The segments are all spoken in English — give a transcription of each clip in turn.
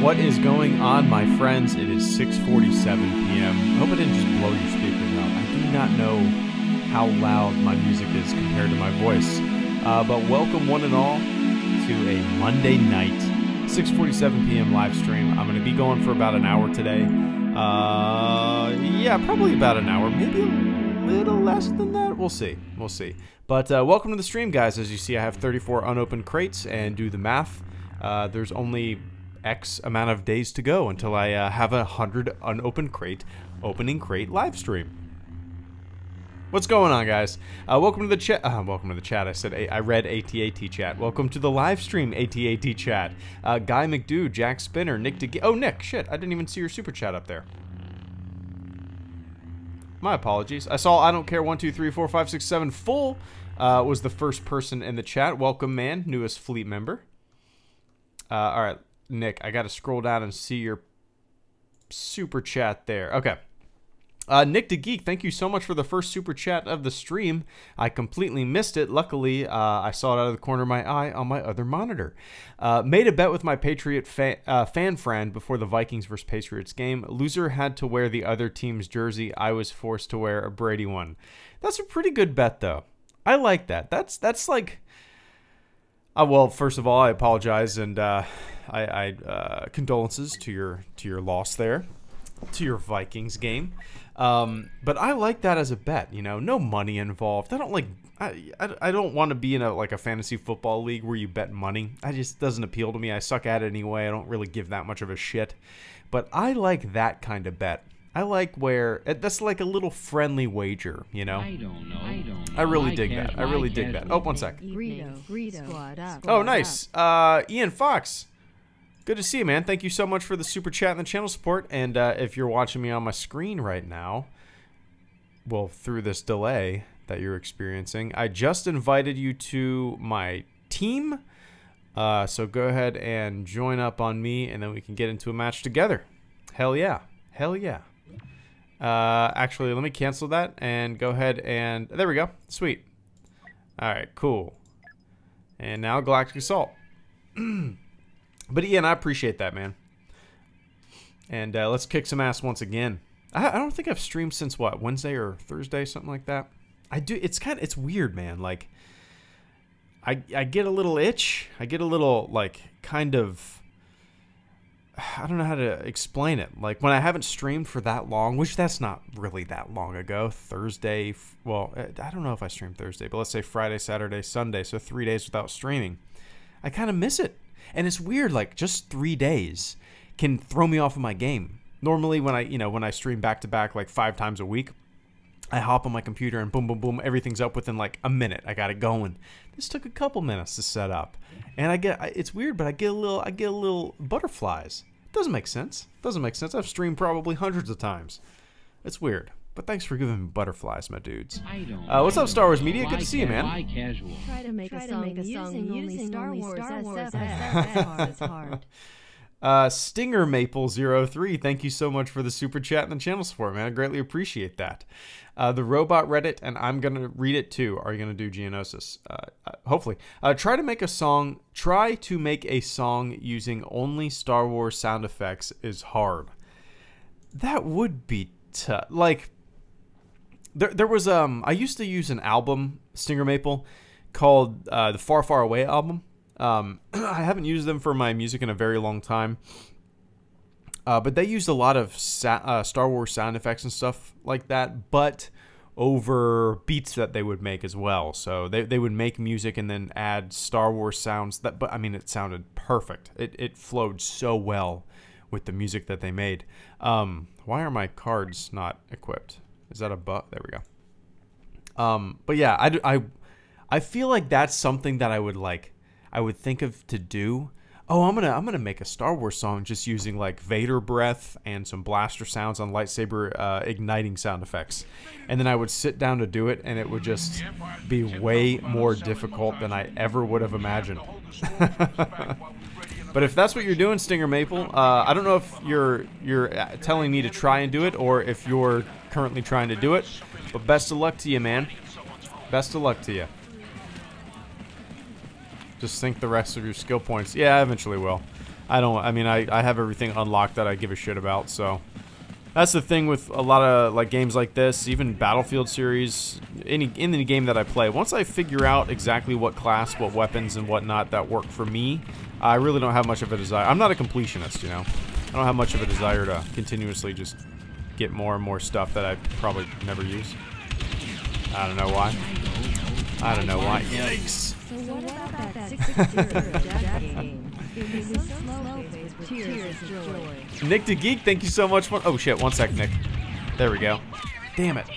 What is going on, my friends? It is 6:47 p.m. I hope I didn't just blow your speakers out. I do not know how loud my music is compared to my voice. But welcome one and all to a Monday night, 6:47 p.m. live stream. I'm going to be going for about an hour today. Yeah, probably about an hour. Maybe a little less than that. We'll see. We'll see. But welcome to the stream, guys. As you see, I have 34 unopened crates, and do the math. There's only X amount of days to go until I have 100 unopened crate opening crate live stream. What's going on, guys? Welcome to the chat. Welcome to the chat. I said I read ATAT chat. Welcome to the live stream ATAT chat. Guy McDo, Jack Spinner, Nick DeG. Oh, Nick, shit! I didn't even see your super chat up there. My apologies. I saw I don't care 1 2 3 4 5 6 7 full was the first person in the chat. Welcome, man, newest fleet member. All right. Nick, I got to scroll down and see your super chat there. Okay. Nick the Geek, thank you so much for the first super chat of the stream. I completely missed it. Luckily, I saw it out of the corner of my eye on my other monitor. Made a bet with my Patriot fan friend before the Vikings vs. Patriots game. Loser had to wear the other team's jersey. I was forced to wear a Brady one. That's a pretty good bet, though. I like that. That's like... well, first of all, I apologize, and condolences to your loss there, to your Vikings game. But I like that as a bet. You know, no money involved. I don't like. I don't want to be in a fantasy football league where you bet money. It just doesn't appeal to me. I suck at it anyway. I don't really give that much of a shit. But I like that kind of bet. I like where that's like a little friendly wager, you know. I don't know. I really dig that. I really dig that. Oh, one sec. Oh, nice. Ian Fox. Good to see you, man. Thank you so much for the super chat and the channel support. And if you're watching me on my screen right now, well, through this delay that you're experiencing, I just invited you to my team. So go ahead and join up on me, and then we can get into a match together. Hell yeah. Hell yeah. Actually, let me cancel that and go ahead and... There we go. Sweet. Alright, cool. And now Galactic Assault. But Ian, I appreciate that, man. And let's kick some ass once again. I don't think I've streamed since, what, Wednesday or Thursday, something like that. I do. It's weird, man. Like, I get a little itch. I get a little, like, kind of... I don't know how to explain it. Like, when I haven't streamed for that long, which that's not really that long ago. Thursday, well, I don't know if I streamed Thursday, but let's say Friday, Saturday, Sunday, so 3 days without streaming. I kind of miss it. And it's weird, like, just 3 days can throw me off of my game. Normally, when I stream back-to-back, like, 5 times a week, I hop on my computer and boom, boom, boom, everything's up within, like, a minute. I got it going. This took a couple minutes to set up. And it's weird, but I get a little butterflies. Doesn't make sense. Doesn't make sense. I've streamed probably hundreds of times. It's weird. But thanks for giving me butterflies, my dudes. What's up, Star Wars Media? Good to see you, man. Try to make a song using only Star Wars as hard. Stinger Maple 03, thank you so much for the super chat and the channel support, man. I greatly appreciate that. The Robot Reddit, and I'm going to read it too. Are you going to do Geonosis? Hopefully. Try to make a song using only Star Wars sound effects is hard. That would be tough. Like, there was, I used to use an album, Stinger Maple, called the Far, Far Away album. I haven't used them for my music in a very long time. But they used a lot of Star Wars sound effects and stuff like that, but over beats that they would make as well. So they would make music and then add Star Wars sounds. But I mean, it sounded perfect. It flowed so well with the music that they made. Why are my cards not equipped? Is that a bug? There we go. But yeah, I feel like that's something that I would think of to do. Oh, I'm gonna make a Star Wars song just using like Vader breath and some blaster sounds on lightsaber igniting sound effects, and then I would sit down to do it, and it would just be way more difficult than I ever would have imagined. But if that's what you're doing, Stinger Maple, I don't know if you're telling me to try and do it or if you're currently trying to do it. But best of luck to you, man. Best of luck to you. Just sync the rest of your skill points. Yeah, I eventually will. I have everything unlocked that I give a shit about, so that's the thing with a lot of like games like this, even Battlefield series, any game that I play. Once I figure out exactly what class, what weapons, and whatnot that work for me, I really don't have much of a desire. I'm not a completionist, you know. I don't have much of a desire to continuously just get more and more stuff that I probably never use. I don't know why. I don't know why. Yikes. So what about that 660 game? It was so slow-paced, tears of joy. Nick the Geek, thank you so much. Oh shit, one sec, Nick. There we go. Damn it.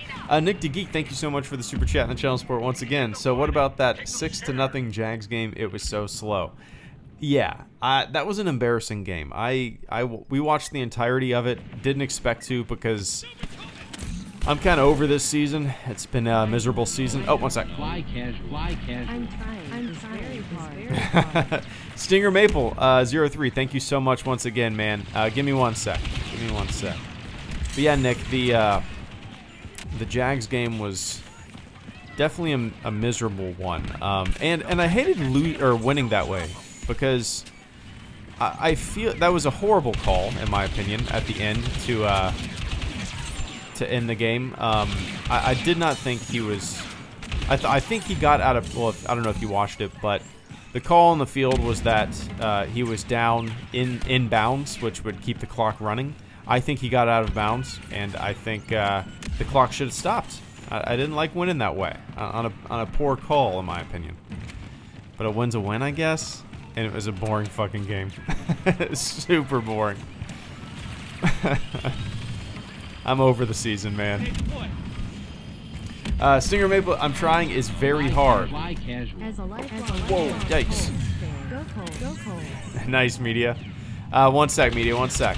Nick the Geek, thank you so much for the super chat and the channel support once again. So what about that 6-0 Jags game? It was so slow. Yeah, that was an embarrassing game. We watched the entirety of it. Didn't expect to because I'm kind of over this season. It's been a miserable season. Oh, one sec. Fly casual. I'm trying very hard. Stinger Maple 03, thank you so much once again, man. Give me one sec. Give me one sec. But yeah, Nick, the Jags game was definitely a miserable one. And I hated winning that way because I feel that was a horrible call, in my opinion, at the end to end the game. I did not think he was... I think he got out of... Well, I don't know if you watched it, but the call on the field was that he was down in bounds, which would keep the clock running. I think he got out of bounds, and I think the clock should have stopped. I didn't like winning that way, on a poor call, in my opinion. But a win's a win, I guess. And it was a boring fucking game. Super boring. I'm over the season, man. Stinger Maple, I'm trying is very hard. Whoa, yikes. Go cold. Go cold. Nice, Media. 1 sec, Media, 1 sec.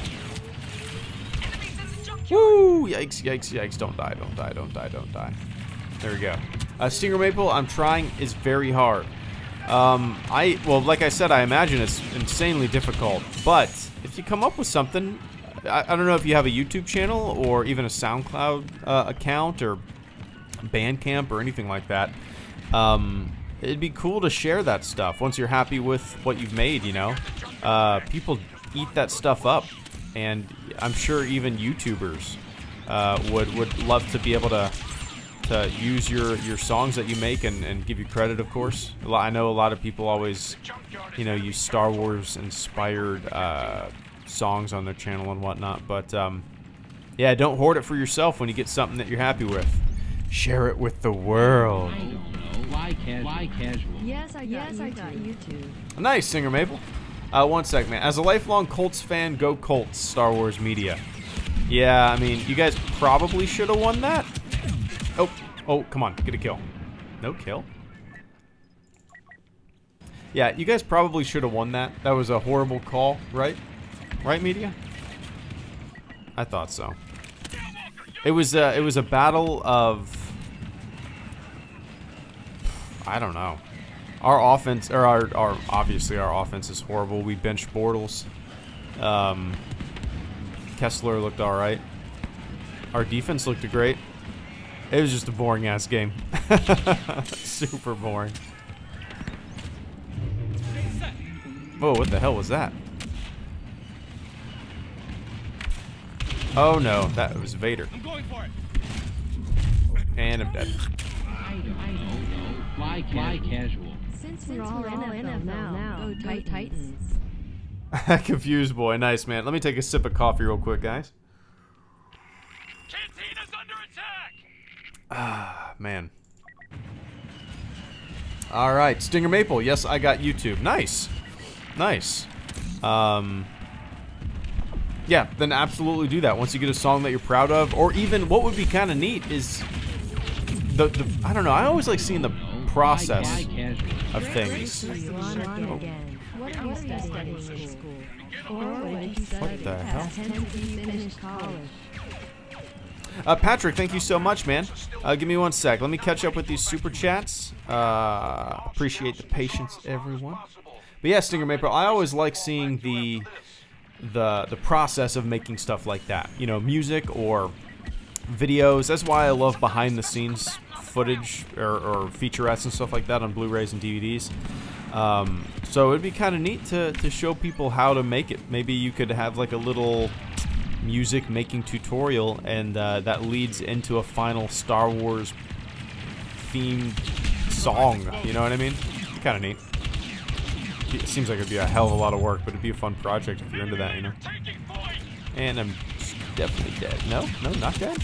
Woo! Yikes, yikes, yikes. Don't die, don't die, don't die, don't die. There we go. Stinger Maple, I'm trying is very hard. Well, like I said, I imagine it's insanely difficult. But if you come up with something, I don't know if you have a YouTube channel or even a SoundCloud account or Bandcamp or anything like that. It'd be cool to share that stuff once you're happy with what you've made, you know. People eat that stuff up, and I'm sure even YouTubers would love to be able to use your songs that you make and give you credit, of course. I know a lot of people always, you know, use Star Wars inspired songs on their channel and whatnot, but yeah, don't hoard it for yourself when you get something that you're happy with. Share it with the world. Why casual? Yes, I got YouTube. Nice, Singer Maple. 1 sec, man. As a lifelong Colts fan, go Colts, Star Wars Media. Yeah, I mean, you guys probably should have won that. Oh, come on, get a kill. No kill? Yeah, you guys probably should have won that. That was a horrible call, right? Right, Media? I thought so. It was a battle of, I don't know. Our offense, or our obviously our offense is horrible. We benched Bortles. Kessler looked all right. Our defense looked great. It was just a boring ass game. Super boring. Whoa, what the hell was that? Oh no, that was Vader. I'm going for it. And I'm dead. I don't know. Why casual? Since we're all NFL now, go Titans. Confused boy, nice man. Let me take a sip of coffee real quick, guys. Cantina's under attack. Ah, man. All right, Stinger Maple. Yes, I got YouTube. Nice, nice. Yeah, then absolutely do that. Once you get a song that you're proud of, or even what would be kind of neat is the I don't know. I always like seeing the process of things. What are you studying in school? Or what did you study What the hell? past 10 till you finished college? Patrick, thank you so much, man. Give me 1 sec. Let me catch up with these super chats. Appreciate the patience, everyone. But yeah, Stinger Maple, I always like seeing the process of making stuff like that. You know, music or videos. That's why I love behind the scenes footage or featurettes and stuff like that on Blu-rays and DVDs. So it'd be kind of neat to show people how to make it. Maybe you could have like a little music making tutorial, and that leads into a final Star Wars themed song. You know what I mean? It'd be kind of neat. It seems like it'd be a hell of a lot of work, but it'd be a fun project if you're into that, you know. And I'm definitely dead. No, not dead.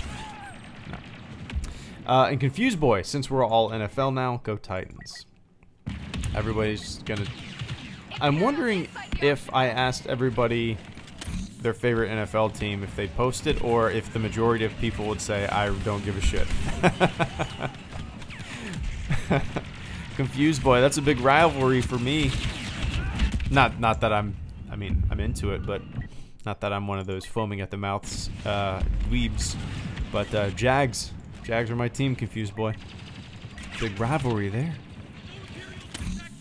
No. And Confused Boy, since we're all NFL now, go Titans. Everybody's gonna. I'm wondering if I asked everybody their favorite NFL team if they post it, or if the majority of people would say I don't give a shit. Confused Boy, that's a big rivalry for me. Not that I'm into it, but not that I'm one of those foaming at the mouths dweebs. But Jags are my team, Confused Boy. Big rivalry there.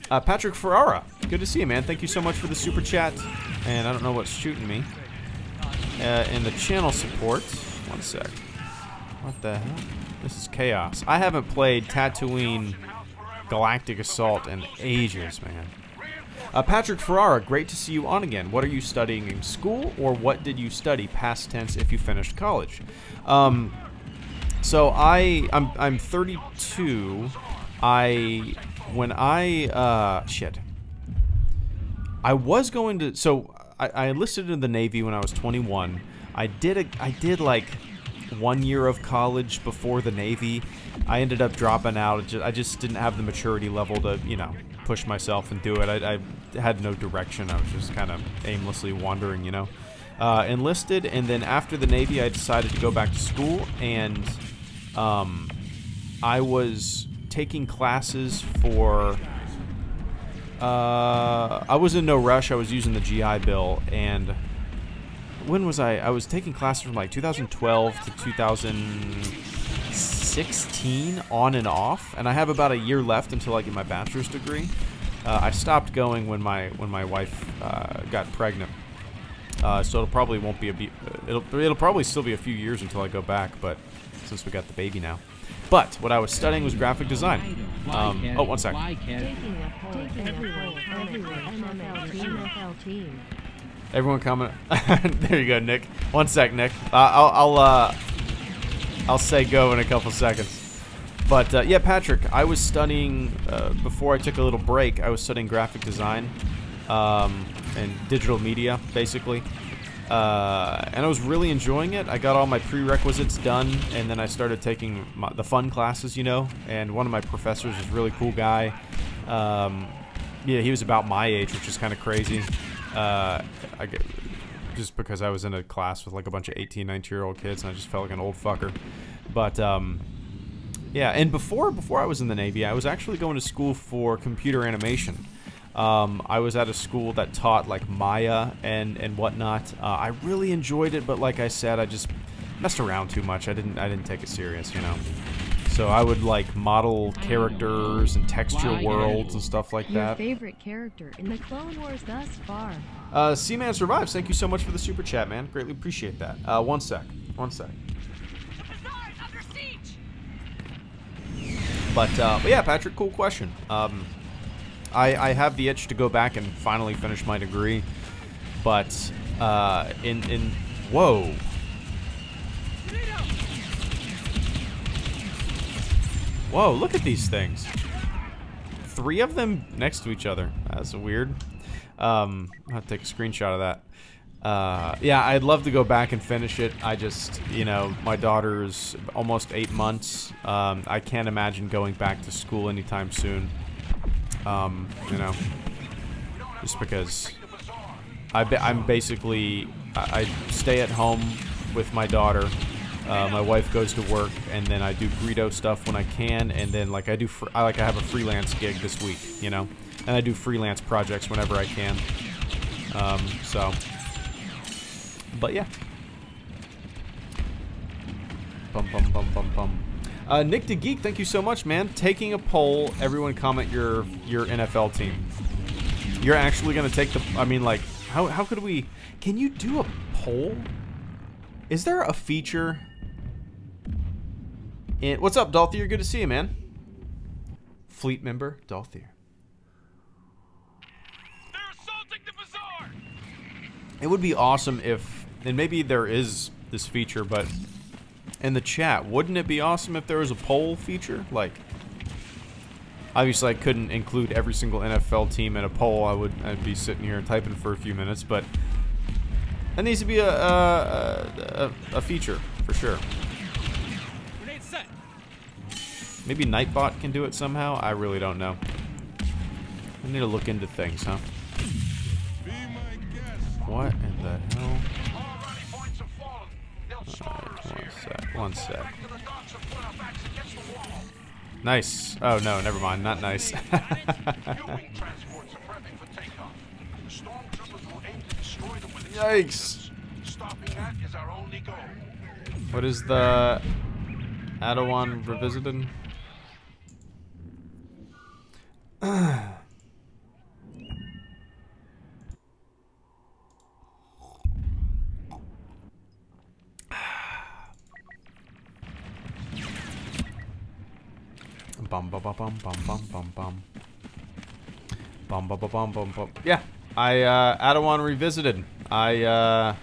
Patrick Ferrara, good to see you, man. Thank you so much for the super chat. And I don't know what's shooting me. And the channel support. 1 sec. What the hell? This is chaos. I haven't played Tatooine Galactic Assault in ages, man. Patrick Ferrara, great to see you on again. What are you studying in school, or what did you study past tense if you finished college? So I'm 32. I was going to, so I enlisted in the Navy when I was 21. I did like 1 year of college before the Navy. I ended up dropping out. I just didn't have the maturity level to, you know, push myself and do it. I had no direction. I was just kind of aimlessly wandering, you know. enlisted, and then after the Navy, I decided to go back to school, and I was taking classes for... I was in no rush. I was using the GI Bill, and when was I? I was taking classes from like 2012 to 2016, on and off, and I have about a year left until I get my bachelor's degree. I stopped going when my wife got pregnant, so it'll probably won't be it'll probably still be a few years until I go back, but since we got the baby now. But what I was studying was graphic design. Oh, one sec. Everyone comment. There you go, Nick. One sec, Nick. I'll say go in a couple seconds. But yeah, Patrick, I was studying before I took a little break. I was studying graphic design and digital media, basically. And I was really enjoying it. I got all my prerequisites done, and then I started taking the fun classes, you know. And one of my professors was a really cool guy. Yeah, he was about my age, which is kind of crazy. Just because I was in a class with like a bunch of 18, 19-year-old kids, and I just felt like an old fucker. But yeah, and before I was in the Navy, I was actually going to school for computer animation. I was at a school that taught like Maya and whatnot. I really enjoyed it, but like I said, I just messed around too much. I didn't take it serious, you know. So I would like model characters and texture worlds and stuff like that. Your favorite character in the Clone Wars thus far? Seaman Survives. Thank you so much for the super chat, man. Greatly appreciate that. One sec. But yeah, Patrick, cool question. I have the itch to go back and finally finish my degree, but whoa. Whoa, look at these things. 3 of them next to each other. That's weird. I'll have to take a screenshot of that. Yeah, I'd love to go back and finish it. I just, you know, my daughter's almost 8 months. I can't imagine going back to school anytime soon. You know, just because I'm basically, I stay at home with my daughter. My wife goes to work, and then I do Greedo stuff when I can, and then like I have a freelance gig this week, you know, and I do freelance projects whenever I can. So, but yeah. Nick the Geek, thank you so much, man. Taking a poll, everyone comment your NFL team. You're actually gonna take the, I mean, like, how could we, can you do a poll? Is there a feature in, what's up, Dalthier? Good to see you, man. Fleet member, Dalthier. They're assaulting the bazaar! It would be awesome if, and maybe there is this feature, but in the chat, wouldn't it be awesome if there was a poll feature? Like, obviously I couldn't include every single NFL team in a poll. I'd be sitting here typing for a few minutes, but that needs to be a feature for sure. Grenade set. Maybe Nightbot can do it somehow. I really don't know. I need to look into things, huh? What in the hell? One sec. Nice. Oh no, never mind. Not nice. Yikes. What is the Adawan Revisited? Yeah, Adawan Revisited. I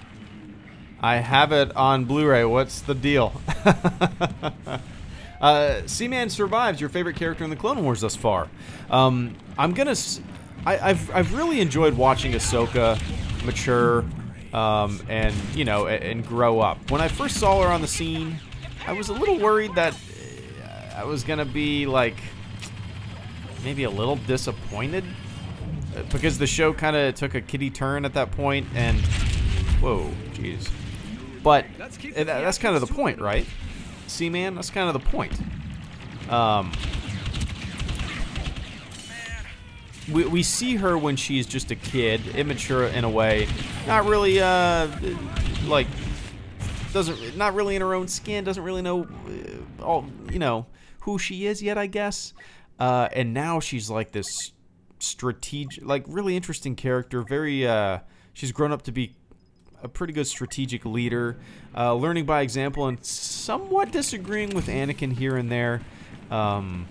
have it on Blu-ray. What's the deal? Seaman Survives. Your favorite character in the Clone Wars thus far? I've really enjoyed watching Ahsoka mature, and you know, and grow up. When I first saw her on the scene, I was a little worried that I was gonna be like maybe a little disappointed because the show kind of took a kiddie turn at that point, and Whoa, jeez. But that's kind of the point, right? See, man, that's kind of the point. We see her when she's just a kid, immature in a way, not really like not really in her own skin, doesn't really know who she is yet, I guess. And now she's like this strategic, like really interesting character. Very she's grown up to be a pretty good strategic leader, learning by example and somewhat disagreeing with Anakin here and there. But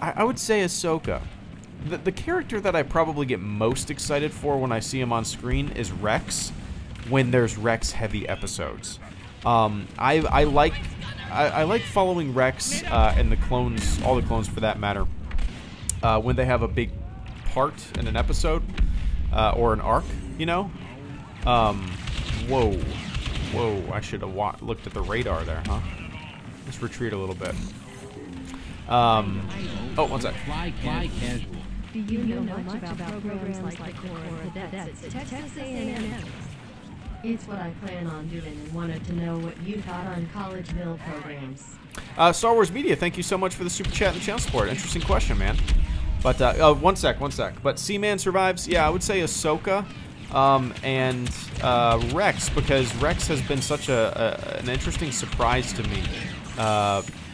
I would say Ahsoka. The character that I probably get most excited for when I see him on screen is Rex, when there's Rex-heavy episodes. I like following Rex and the clones, all the clones for that matter, when they have a big part in an episode or an arc, you know. Whoa, I should have looked at the radar there, huh? Let's retreat a little bit. Oh, one sec. Fly casual. Do you know much about programs like the Corps of Cadets at Texas A&M? It's what I plan on doing and wanted to know what you thought on college mill programs. Star Wars Media, thank you so much for the super chat and channel support. Interesting question, man. But, one sec. But C-Man survives? Yeah, I would say Ahsoka and Rex, because Rex has been such an interesting surprise to me.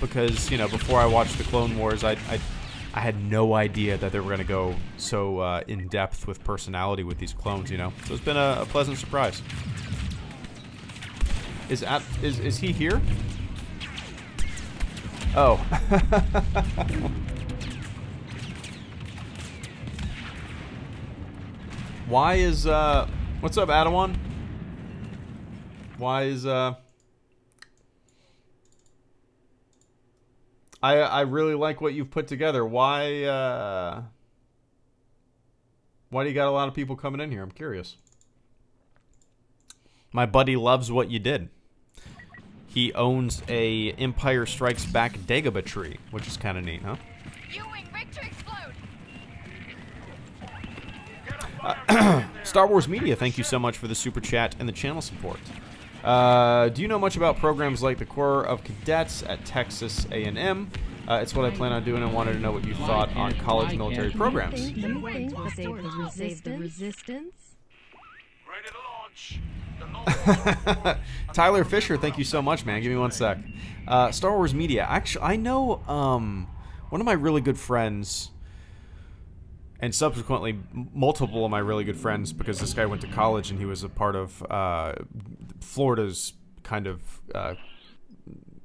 Because, you know, before I watched the Clone Wars, I had no idea that they were going to go so in-depth with personality with these clones, you know? So it's been a pleasant surprise. Is he here? Oh. Why is, what's up, Adawan? Why is, I really like what you've put together. Why do you got a lot of people coming in here? I'm curious. My buddy loves what you did. He owns a Empire Strikes Back Dagobah tree, which is kind of neat, huh? Rig to explode. Star Wars Media, thank you so much for the super chat and the channel support. Do you know much about programs like the Corps of Cadets at Texas A&M? It's what I plan on doing and wanted to know what you thought on college military programs. Do you think will save the resistance? Ready to launch. Tyler Fisher, thank you so much, man. Give me one sec. Star Wars Media. Actually, I know one of my really good friends, and subsequently multiple of my really good friends, because this guy went to college and he was a part of Florida's kind of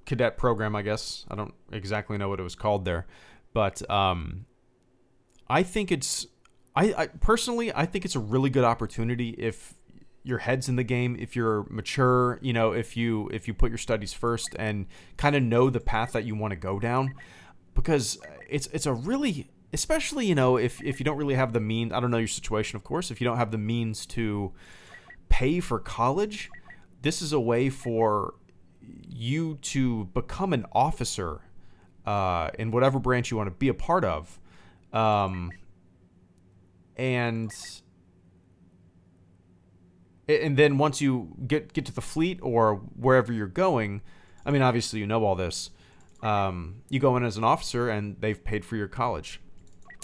cadet program, I guess. I don't exactly know what it was called there, but I think it's personally I think it's a really good opportunity if your head's in the game, if you're mature, you know, if you put your studies first and kind of know the path that you want to go down, because it's a really, especially, you know, if you don't really have the means, I don't know your situation, of course, if you don't have the means to pay for college, this is a way for you to become an officer in whatever branch you want to be a part of. And then once you get to the fleet or wherever you're going, I mean, obviously you know all this, you go in as an officer and they've paid for your college.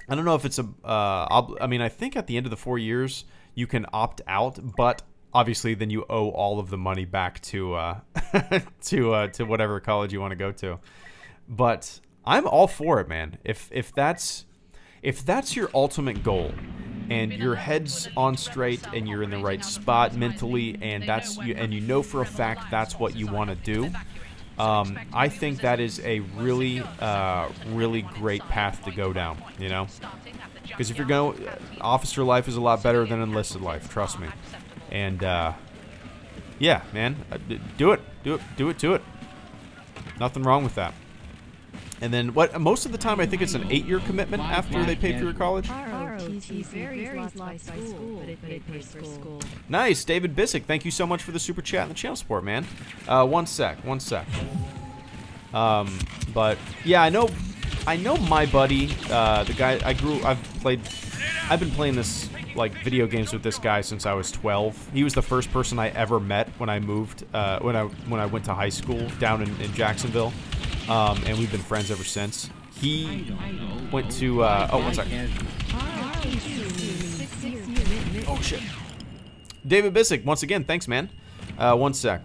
I don't know if it's I mean, I think at the end of the 4 years you can opt out, but obviously then you owe all of the money back to to whatever college you want to go to. But I'm all for it, man. If that's your ultimate goal, and your head's on straight, and you're in the right spot mentally, and you know for a fact that's what you want to do, I think that is a really, really great path to go down. You know, because if you're going, officer life is a lot better than enlisted life. Trust me. And yeah, man, do it. Nothing wrong with that. And then most of the time I think it's an 8-year commitment after they pay for your college. ROTC varies by school, but it pays for school. Nice, David Bissick. Thank you so much for the super chat and the channel support, man. One sec. But yeah, I know my buddy, the guy I've played I've been playing this, like, video games with this guy since I was 12. He was the first person I ever met when I moved, when I went to high school down in Jacksonville. And we've been friends ever since. He went to, oh, one second. Oh, shit. David Bissick, once again, thanks, man. One sec.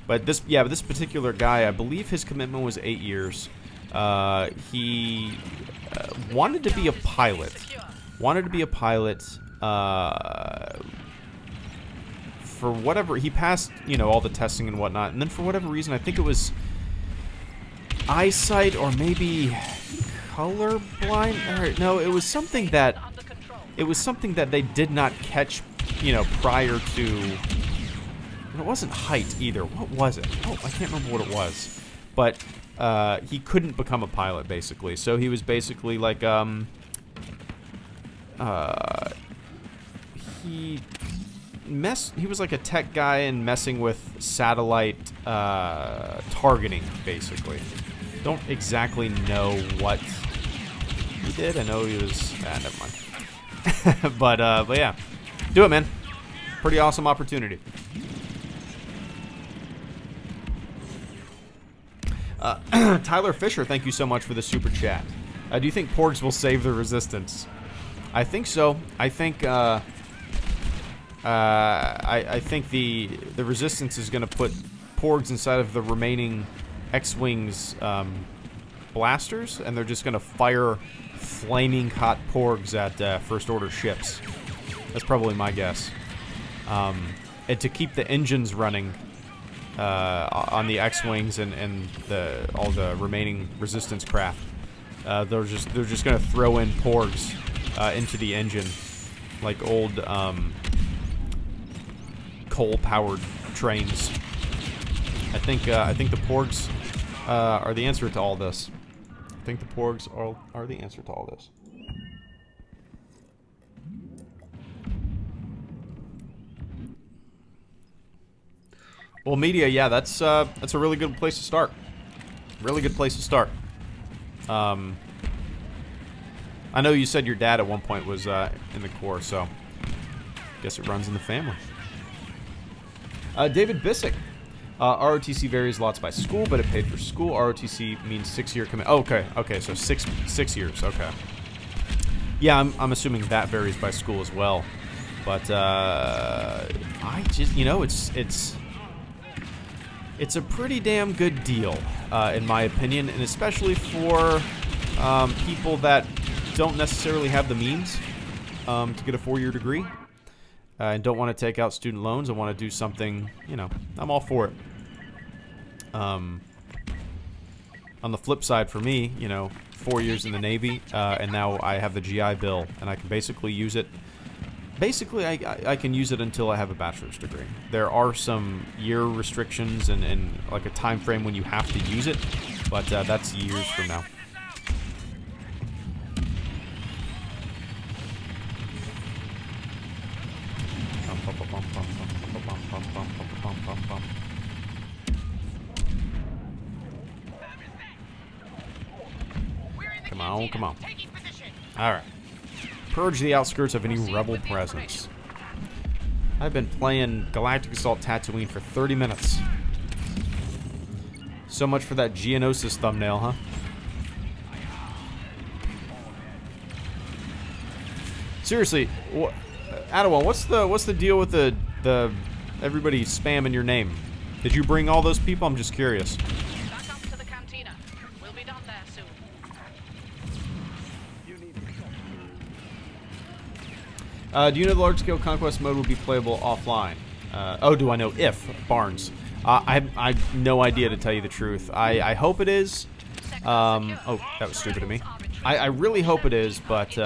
But this particular guy, I believe his commitment was 8 years. He wanted to be a pilot. For whatever, he passed, you know, all the testing and whatnot, and then for whatever reason, I think it was eyesight or maybe colorblind. Or, no, it was something that they did not catch, you know, prior to. And it wasn't height either. What was it? Oh, I can't remember what it was. But he couldn't become a pilot basically. So he was basically like he was like a tech guy and messing with satellite targeting basically. Don't exactly know what he did. I know he was never mind. but yeah. Do it, man. Pretty awesome opportunity. Tyler Fisher, thank you so much for the super chat. Do you think porgs will save the resistance? I think so. I think I think the resistance is going to put porgs inside of the remaining X-wings blasters, and they're just going to fire flaming hot porgs at first order ships. That's probably my guess. And to keep the engines running on the X-wings and all the remaining resistance craft, they're just gonna throw in porgs into the engine, like old coal-powered trains. I think the porgs are the answer to all this. I think the porgs are the answer to all this. Well, media, yeah, that's a really good place to start. Really good place to start. I know you said your dad at one point was in the Corps, so guess it runs in the family. David Bissick. ROTC varies lots by school, but it paid for school. ROTC means 6-year commit. Oh, okay, so six years. Okay. Yeah, I'm assuming that varies by school as well. But I just, you know, it's a pretty damn good deal, in my opinion, and especially for people that don't necessarily have the means to get a 4-year degree and don't want to take out student loans and want to do something, you know, I'm all for it. On the flip side for me, you know, 4 years in the Navy, and now I have the GI Bill, and I can basically use it. Basically, I can use it until I have a bachelor's degree. There are some year restrictions and like a time frame when you have to use it, but that's years from now. Come on. All right. Purge the outskirts of any rebel presence. I've been playing Galactic Assault Tatooine for 30 minutes. So much for that Geonosis thumbnail, huh? Seriously, Adawan, what's the deal with the everybody spamming your name? Did you bring all those people? I'm just curious. Back up to the cantina. We'll be done there soon. Do you know the large-scale conquest mode will be playable offline? Oh, do I know if? Barnes. I have no idea, to tell you the truth. I hope it is. Oh, that was stupid of me. I really hope it is, but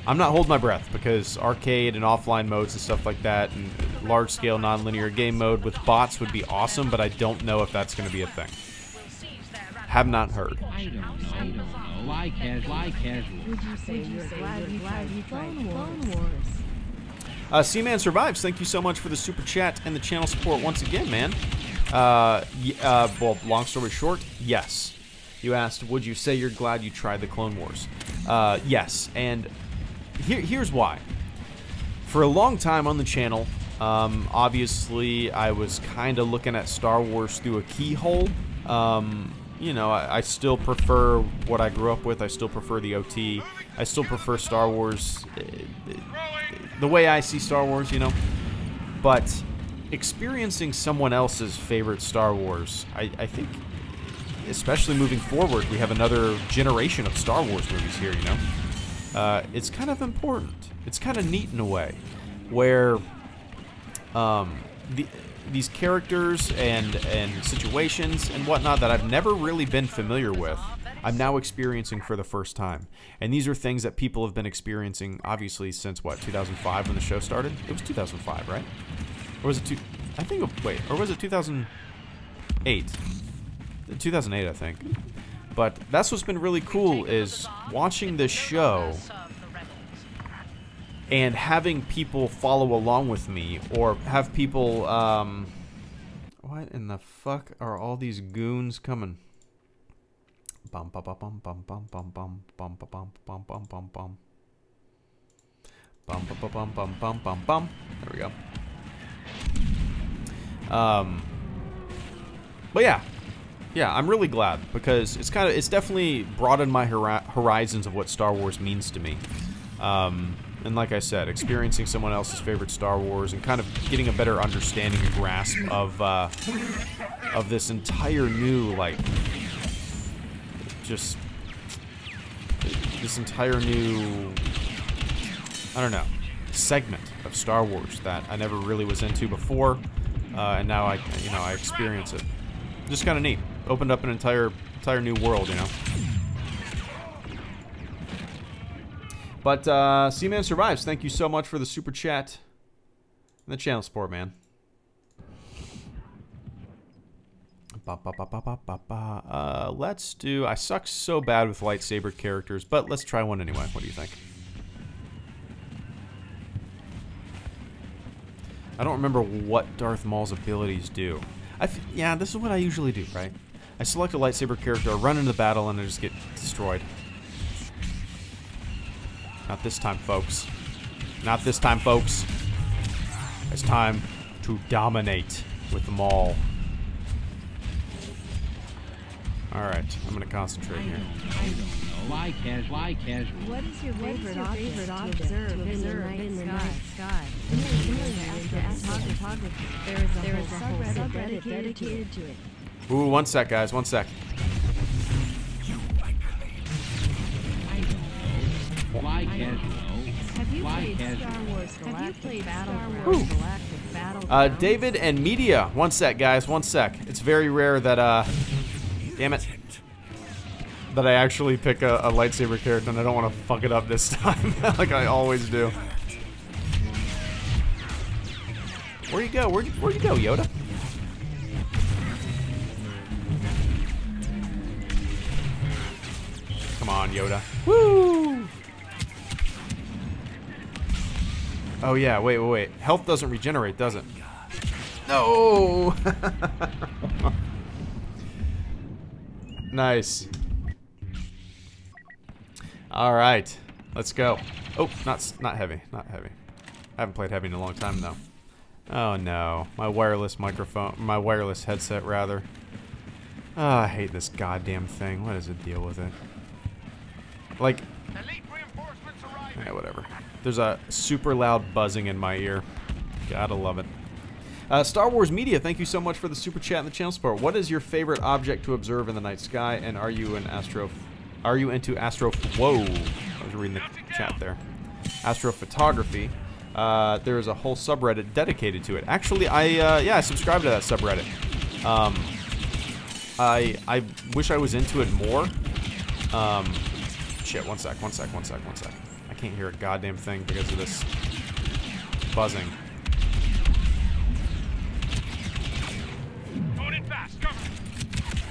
I'm not holding my breath, because arcade and offline modes and stuff like that, and large-scale non-linear game mode with bots would be awesome, but I don't know if that's going to be a thing. Have not heard. I don't know. Why casual? Would you say you're glad you tried Clone Wars? Seaman Survives, thank you so much for the super chat and the channel support once again, man. Well, long story short, yes. You asked, would you say you're glad you tried the Clone Wars? Yes, and here's why. For a long time on the channel, obviously I was kind of looking at Star Wars through a keyhole. You know, I still prefer what I grew up with. I still prefer the OT. I still prefer Star Wars the way I see Star Wars, you know. But experiencing someone else's favorite Star Wars, I think, especially moving forward, we have another generation of Star Wars movies here, you know. It's kind of important. It's kind of neat in a way, where these characters and situations and whatnot that I've never really been familiar with, I'm now experiencing for the first time. And these are things that people have been experiencing, obviously, since, what, 2005 when the show started? It was 2005, right? Or was it I think, wait, or was it 2008? 2008, I think. But that's what's been really cool, is watching this show and having people follow along with me, or have people, what in the fuck are all these goons coming? Bum bum bum bum bum bum bum bum bum bum bum bum bum bum. Bum bum bum bum bum bum bum. There we go. But yeah, I'm really glad, because it's definitely broadened my horizons of what Star Wars means to me. And like I said, experiencing someone else's favorite Star Wars and kind of getting a better understanding and grasp of this entire new, like, just this entire new, I don't know, segment of Star Wars that I never really was into before, and now I experience it. Just kind of neat. Opened up an entire new world, you know. But C-Man Survives, thank you so much for the super chat and the channel support, man. Let's do... I suck so bad with lightsaber characters, but let's try one anyway. What do you think? I don't remember what Darth Maul's abilities do. Yeah, this is what I usually do, right? I select a lightsaber character, I run into battle, and I just get destroyed. Not this time, folks. Not this time, folks. It's time to dominate with them all. Alright, I'm gonna concentrate here. Why casual? What is your favorite object to observe in the night sky? There is a whole subreddit dedicated to it. Ooh, one sec, guys, one sec. Why casual? Have you played Star Wars Galactic Battlegrounds? David and Media. One sec, guys, one sec. It's very rare that, damn it, that I actually pick a lightsaber character, and I don't want to fuck it up this time, like I always do. Where you go? Where'd you go, Yoda? Come on, Yoda. Woo! Oh yeah, wait. Health doesn't regenerate, does it? No! Nice. All right, let's go. Oh, not heavy, not heavy. I haven't played heavy in a long time though. Oh no, my wireless microphone, my wireless headset rather. Oh, I hate this goddamn thing. What is the deal with it? Like, yeah, whatever. There's a super loud buzzing in my ear. Gotta love it. Star Wars Media, thank you so much for the super chat and the channel support. What is your favorite object to observe in the night sky, and are you into whoa, I was reading the chat there. Astrophotography. There is a whole subreddit dedicated to it. Actually, I subscribe to that subreddit. I wish I was into it more. Shit, one sec. I can't hear a goddamn thing because of this buzzing.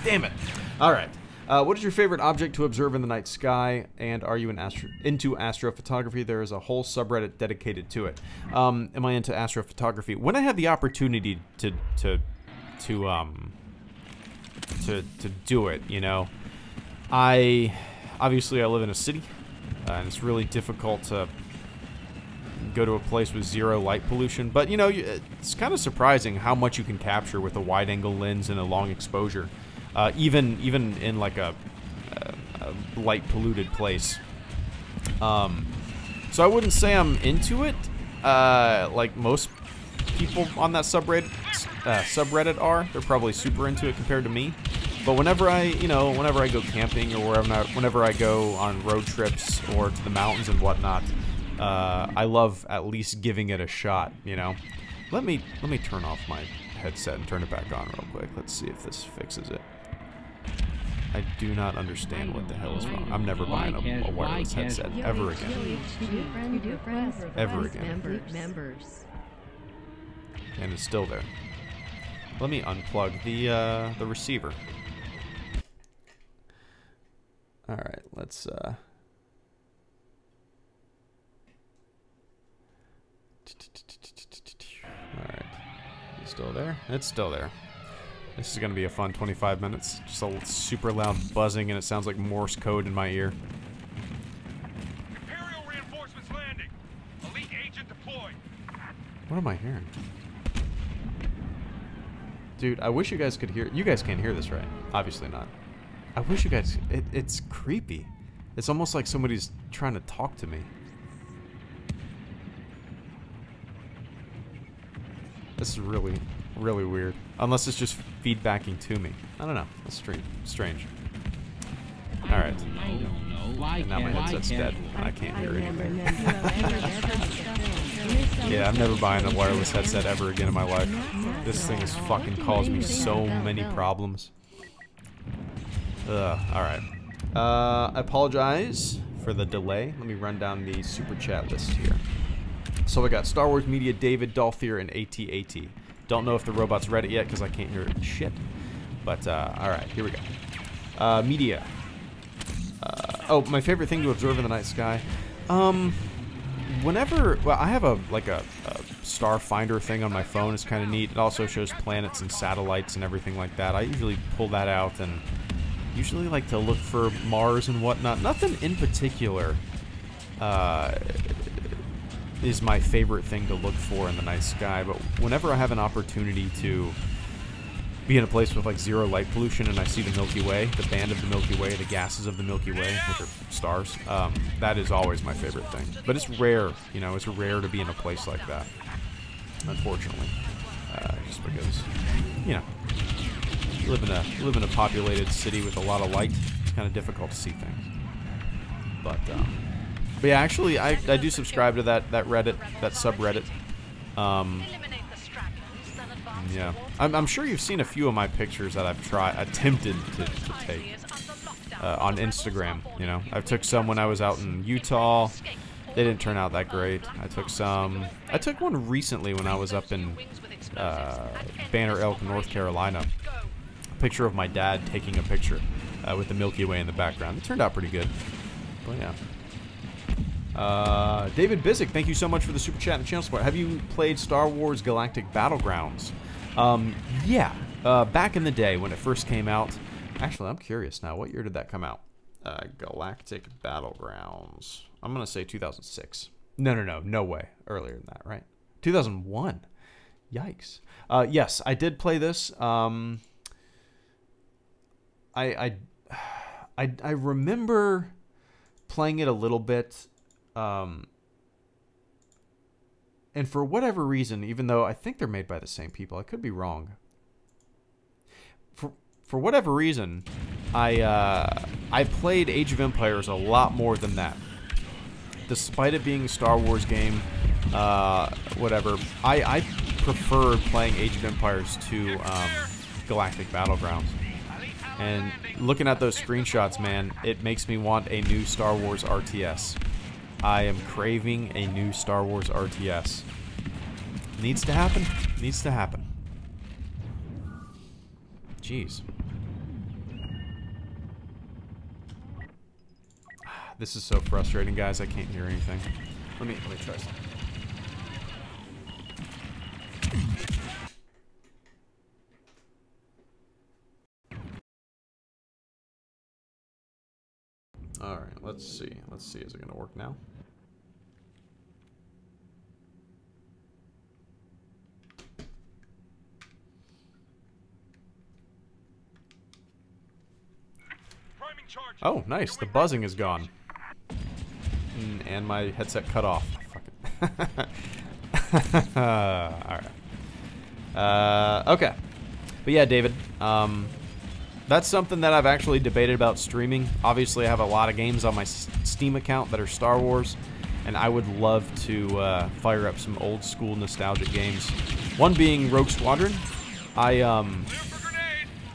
Damn it. Alright. What is your favorite object to observe in the night sky, and are you into astrophotography? There is a whole subreddit dedicated to it. Am I into astrophotography? When I have the opportunity to do it, you know, obviously I live in a city, and it's really difficult to go to a place with zero light pollution. But, you know, it's kind of surprising how much you can capture with a wide-angle lens and a long exposure, even in like a light-polluted place. So I wouldn't say I'm into it, like most people on that subreddit are. They're probably super into it compared to me. But whenever I go camping or whenever I go on road trips or to the mountains and whatnot, I love at least giving it a shot, you know. Let me turn off my headset and turn it back on real quick. Let's see if this fixes it. I do not understand what the hell is wrong. I'm never buying a wireless headset ever again. Ever again. And it's still there. Let me unplug the receiver. All right, let's all right. It's still there? It's still there. This is going to be a fun 25 minutes. Just a super loud buzzing, and it sounds like Morse code in my ear. Imperial reinforcements landing. Elite agent deployed. What am I hearing? Dude, I wish you guys could hear. You guys can't hear this, right? Obviously not. I wish you guys. It's creepy. It's almost like somebody's trying to talk to me. This is really, really weird. Unless it's just feedbacking to me. I don't know. That's strange. Alright. And now my headset's dead. And I can't hear anything. Yeah, I'm never buying a wireless headset ever again in my life. This thing has fucking caused me so many problems. Alright. I apologize for the delay. Let me run down the super chat list here. So we got Star Wars Media, David, Dolthier, and AT-AT. Don't know if the robot's read it yet because I can't hear shit. But, alright, here we go. Media. Oh, my favorite thing to observe in the night sky. Whenever, well, I have a star finder thing on my phone. It's kind of neat. It also shows planets and satellites and everything like that. I usually pull that out and usually like to look for Mars and whatnot. Nothing in particular is my favorite thing to look for in the night sky, but whenever I have an opportunity to be in a place with like zero light pollution and I see the Milky Way, the band of the Milky Way, the gases of the Milky Way, which are stars, that is always my favorite thing. But it's rare, you know, it's rare to be in a place like that, unfortunately. Just because, you know, you live in a populated city with a lot of light, it's kind of difficult to see things. But yeah, actually, I do subscribe to that Reddit, that subreddit. Yeah, I'm sure you've seen a few of my pictures that I've attempted to take on Instagram. You know, I took some when I was out in Utah. They didn't turn out that great. I took one recently when I was up in Banner Elk, North Carolina. A picture of my dad taking a picture with the Milky Way in the background. It turned out pretty good. But yeah. David Bizik, thank you so much for the super chat and channel support. Have you played Star Wars Galactic Battlegrounds? Yeah. Back in the day when it first came out. Actually, I'm curious now. What year did that come out? Galactic Battlegrounds. I'm going to say 2006. No way. Earlier than that, right? 2001. Yikes. Yes, I did play this. I remember playing it a little bit. And for whatever reason, even though I think they're made by the same people, I could be wrong. For whatever reason, I played Age of Empires a lot more than that. Despite it being a Star Wars game, whatever, I preferred playing Age of Empires to Galactic Battlegrounds. And looking at those screenshots, man, it makes me want a new Star Wars RTS. I am craving a new Star Wars RTS. Needs to happen. Needs to happen. Jeez. This is so frustrating, guys. I can't hear anything. Let me try something. All right, Let's see. Let's see. Is it gonna work now? Priming charge. Oh, nice. The buzzing is gone. And my headset cut off. Fuck it. Alright. Okay. But yeah, David. That's something that I've actually debated about streaming. Obviously, I have a lot of games on my Steam account that are Star Wars. And I would love to fire up some old school nostalgic games. One being Rogue Squadron. I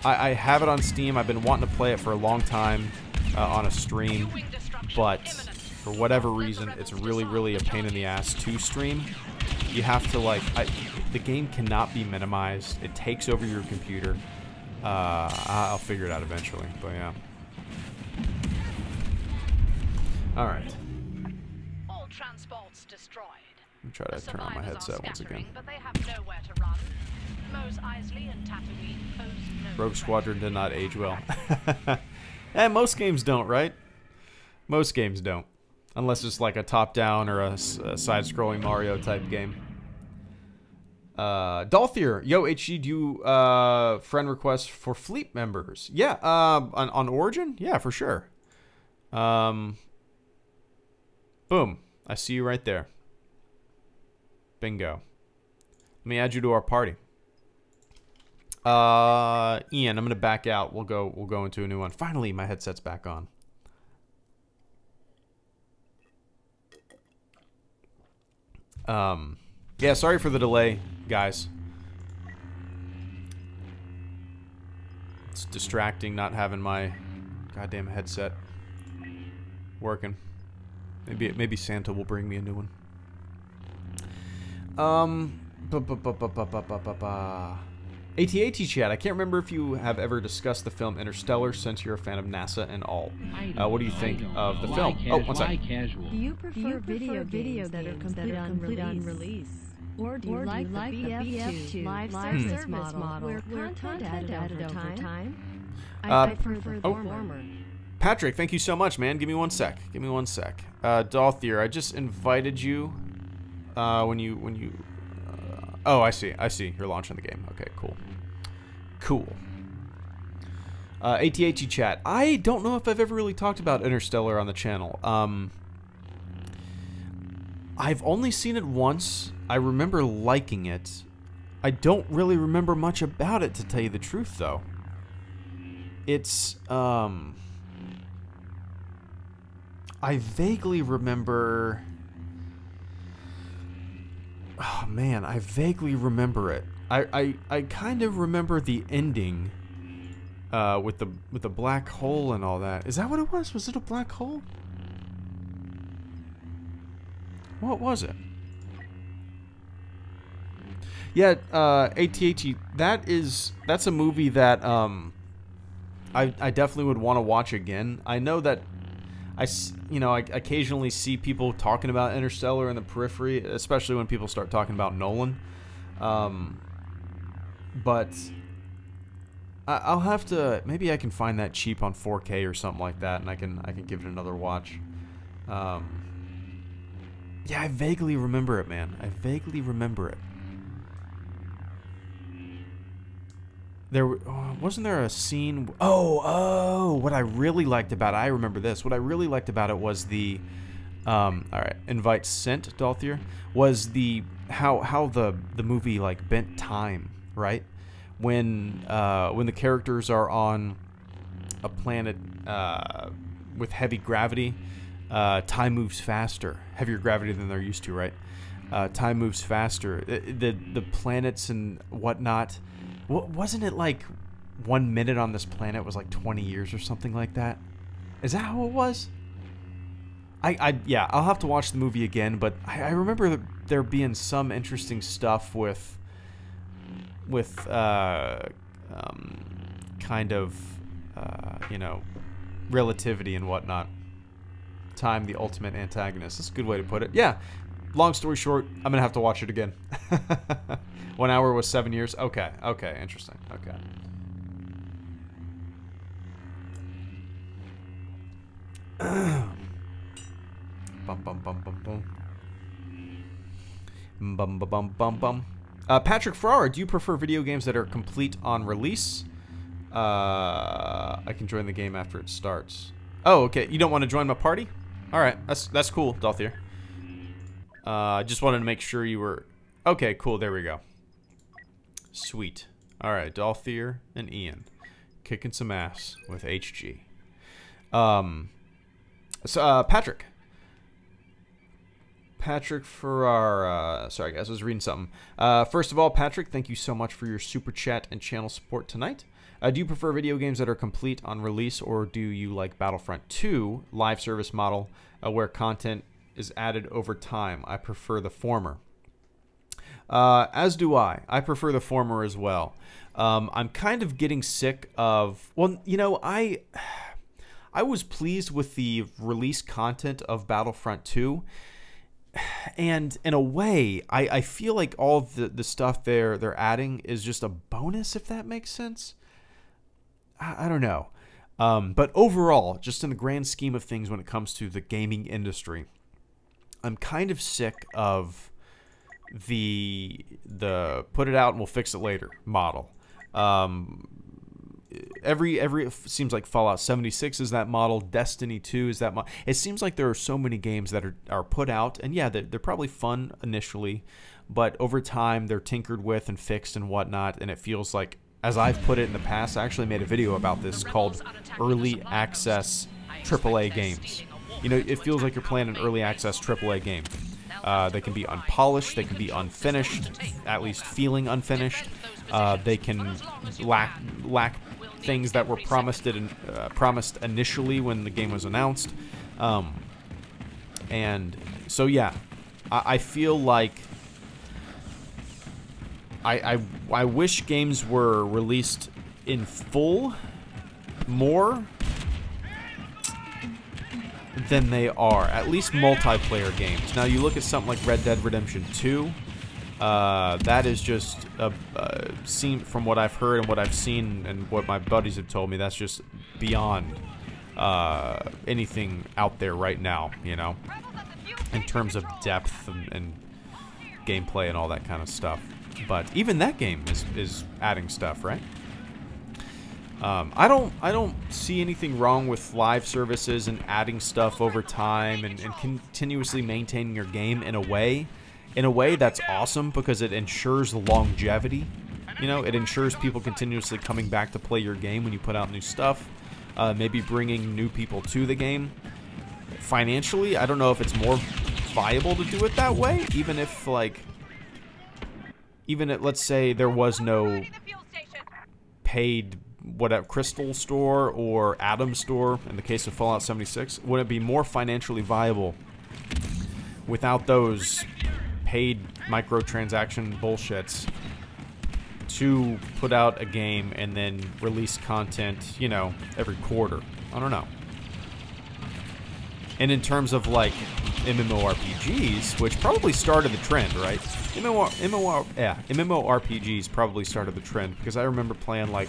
have it on Steam. I've been wanting to play it for a long time on a stream, but for whatever reason, it's really, really a pain in the ass to stream. You have to, like, the game cannot be minimized. It takes over your computer. I'll figure it out eventually, but yeah. Alright. All transports destroyed. Let me try to turn on my headset once again. But they have nowhere to run. Mos Eisley and Tatooine pose no Rogue Squadron did not age well. And most games don't, right? Most games don't. Unless it's like a top-down or a side-scrolling Mario type game. Dalthier, yo, HG, do you friend request for fleet members? Yeah, on Origin? Yeah, for sure. Boom. I see you right there. Bingo. Let me add you to our party. Ian, I'm gonna back out. We'll go into a new one. Finally, my headset's back on. Yeah, sorry for the delay, guys. It's distracting not having my goddamn headset working. Maybe Santa will bring me a new one. AT-AT chat, I can't remember if you have ever discussed the film Interstellar since you're a fan of NASA and all. What do you think of the film? Oh, one second. Do you prefer video that are completed on release? Or do you like the BF2 live service model where content added over time? I prefer the former. Patrick, thank you so much, man. Give me one sec. Give me one sec. Dalthier, I just invited you when you oh, I see. I see. You're launching the game. Okay, cool. Cool. AT-AT chat. I don't know if I've ever really talked about Interstellar on the channel. I've only seen it once. I remember liking it. I don't really remember much about it, to tell you the truth, though. It's, I vaguely remember... Oh, man, I vaguely remember it. I kind of remember the ending with the black hole and all that. Is that what it was? Was it a black hole? What was it? Yeah, AT-AT, that's a movie that I definitely would want to watch again. I know that I occasionally see people talking about Interstellar in the periphery, especially when people start talking about Nolan. But I'll have to, maybe I can find that cheap on 4K or something like that, and I can give it another watch. Yeah, I vaguely remember it, man. I vaguely remember it. Wasn't there a scene? Oh, what I really liked about it, I remember this. What I really liked about it was the, all right, invite sent, Dalthier, was how the movie like bent time, right? When the characters are on a planet with heavy gravity, time moves faster, heavier gravity than they're used to, right? Time moves faster. The planets and whatnot. Wasn't it like 1 minute on this planet was like 20 years or something like that? Is that how it was? Yeah, I'll have to watch the movie again, but I remember there being some interesting stuff with kind of relativity and whatnot. Time, the ultimate antagonist. That's a good way to put it. Yeah. Long story short, I'm gonna have to watch it again. 1 hour was 7 years. Okay, interesting. Okay. Bum bum bum bum bum. Bum bum bum bum bum. Patrick Farrar, do you prefer video games that are complete on release? I can join the game after it starts. Oh, okay. You don't want to join my party? All right, that's cool, Dalthier. I just wanted to make sure you were... Okay, cool, there we go. Sweet. All right, Dalthier and Ian. Kicking some ass with HG. Patrick. Patrick Farrar. Sorry, guys, I was reading something. First of all, Patrick, thank you so much for your super chat and channel support tonight. Do you prefer video games that are complete on release, or do you like Battlefront 2 live service model where content is added over time? I prefer the former. As do I. I prefer the former as well. I'm kind of getting sick of... Well, you know, I was pleased with the release content of Battlefront 2. And in a way, I feel like all of the stuff they're adding is just a bonus, if that makes sense. I don't know. But overall, just in the grand scheme of things when it comes to the gaming industry, I'm kind of sick of the put it out and we'll fix it later model. It seems like Fallout 76 is that model, Destiny 2 is that model. It seems like there are so many games that are put out, and yeah, they're probably fun initially, but over time they're tinkered with and fixed and whatnot, and it feels like, as I've put it in the past, I actually made a video about this called Early Access AAA Games. You know, it feels like you're playing an early access AAA game. They can be unpolished, they can be unfinished, at least feeling unfinished. They can lack things that were promised initially when the game was announced. And so yeah, I feel like I wish games were released in full more than they are, at least multiplayer games. Now you look at something like Red Dead Redemption 2, that is just seen from what I've heard and what I've seen and what my buddies have told me, that's just beyond anything out there right now, you know, in terms of depth and gameplay and all that kind of stuff. But even that game is adding stuff, right? I don't see anything wrong with live services and adding stuff over time and continuously maintaining your game in a way that's awesome, because it ensures longevity. You know, it ensures people continuously coming back to play your game when you put out new stuff. Maybe bringing new people to the game. Financially, I don't know if it's more viable to do it that way, even if, like, let's say there was no paid whatever Crystal Store or Atom Store in the case of Fallout 76. Would it be more financially viable without those paid microtransaction bullshits to put out a game and then release content, you know, every quarter? I don't know. And in terms of, like, MMORPGs, which probably started the trend, right? MMORPGs probably started the trend, because I remember playing, like,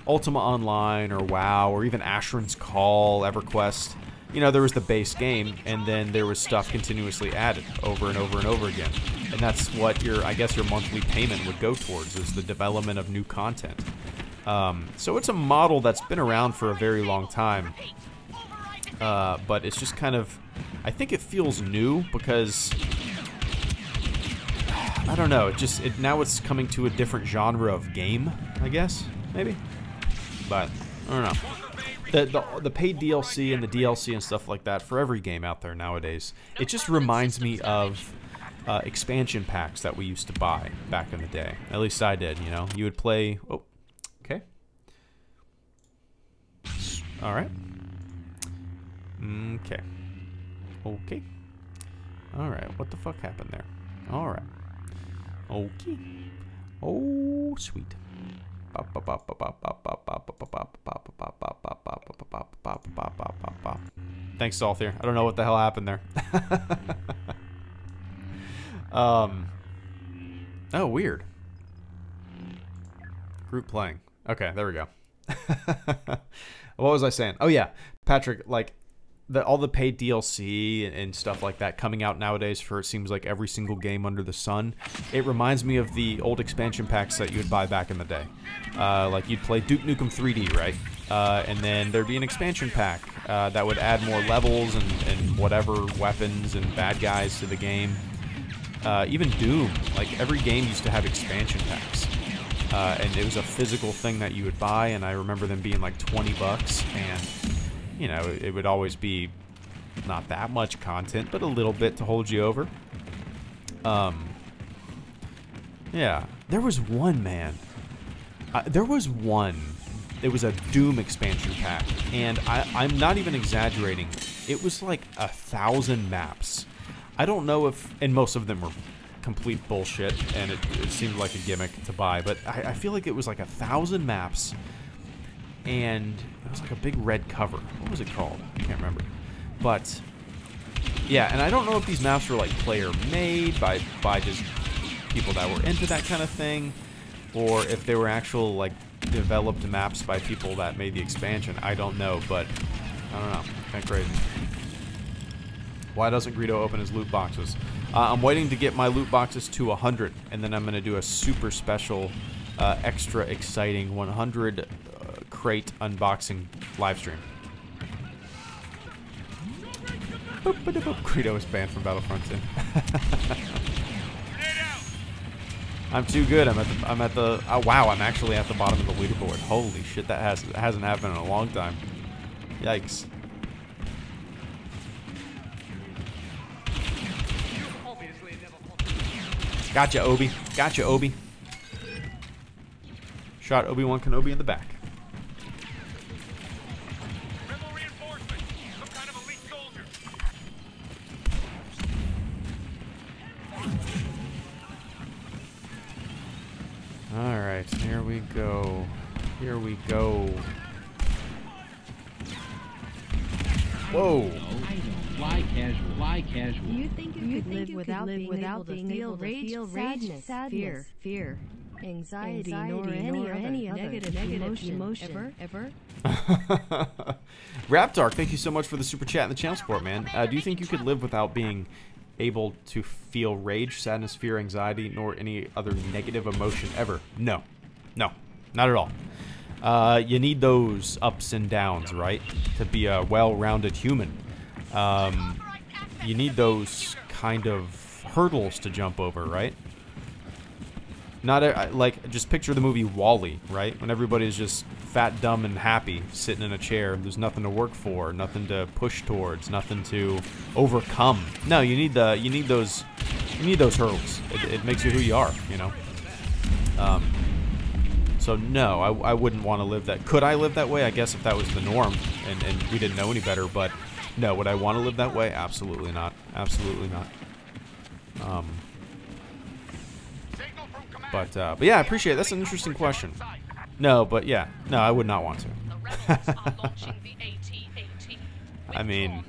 Ultima Online or WoW or even Asheron's Call, EverQuest. You know, there was the base game, and then there was stuff continuously added over and over and over again. And that's what I guess your monthly payment would go towards, is the development of new content. So it's a model that's been around for a very long time. But it's just kind of, I think it feels new because, I don't know, now it's coming to a different genre of game, I guess, maybe? But, I don't know. The paid DLC and the DLC and stuff like that for every game out there nowadays, it just reminds me of expansion packs that we used to buy back in the day. At least I did, you know. You would play... Oh, okay. Alright. Okay. Okay. Alright, what the fuck happened there? Alright. Okay. Oh, sweet. Thanks, Salthier. I don't know what the hell happened there. Oh, weird. Group playing. Okay, there we go. What was I saying? Oh, yeah. Patrick, like, all the paid DLC and stuff like that coming out nowadays for it seems like every single game under the sun, it reminds me of the old expansion packs that you would buy back in the day. Like you'd play Duke Nukem 3D, right? And then there'd be an expansion pack that would add more levels and whatever weapons and bad guys to the game. Even Doom, like every game used to have expansion packs. And it was a physical thing that you would buy, and I remember them being like 20 bucks, and you know, it would always be not that much content, but a little bit to hold you over. Yeah, there was one, man. There was one. It was a Doom expansion pack, and I'm not even exaggerating. It was like 1,000 maps. I don't know if, and most of them were complete bullshit, and it seemed like a gimmick to buy, but I feel like it was like 1,000 maps, and it was like a big red cover. What was it called? I can't remember. But yeah, and I don't know if these maps were like player made by just people that were into that kind of thing, or if they were actual like developed maps by people that made the expansion. I don't know, but I don't know. Kind of crazy. Why doesn't Greedo open his loot boxes? I'm waiting to get my loot boxes to 100, and then I'm going to do a super special, extra exciting 100 crate unboxing live stream. Greedo is banned from Battlefront 2. I'm too good. I'm at the oh, wow, I'm actually at the bottom of the leaderboard. Holy shit, that hasn't happened in a long time. Yikes. Gotcha, Obi. Gotcha, Obi. Shot Obi-Wan Kenobi in the back. Rebel reinforcement. Some kind of elite soldier. Alright, here we go. Here we go. Whoa. Fly casual. Fly casual. You think you could live without being able to feel rage, sadness, fear, anxiety, nor any other negative emotion ever? Raptark, thank you so much for the super chat and the channel support, man. Do you think you could live without being able to feel rage, sadness, fear, anxiety, nor any other negative emotion ever? No. No. Not at all. You need those ups and downs, right? To be a well-rounded human. You need those kind of hurdles to jump over, right? Not like, just picture the movie WALL-E, right? When everybody's just fat, dumb, and happy, sitting in a chair. There's nothing to work for, nothing to push towards, nothing to overcome. No, you need those hurdles. It makes you who you are, you know. So no, I wouldn't want to live that. Could I live that way? I guess if that was the norm, and we didn't know any better. But no, would I want to live that way? Absolutely not. Absolutely not. But yeah, I appreciate it. That's an interesting question. No, but yeah, no, I would not want to. I mean,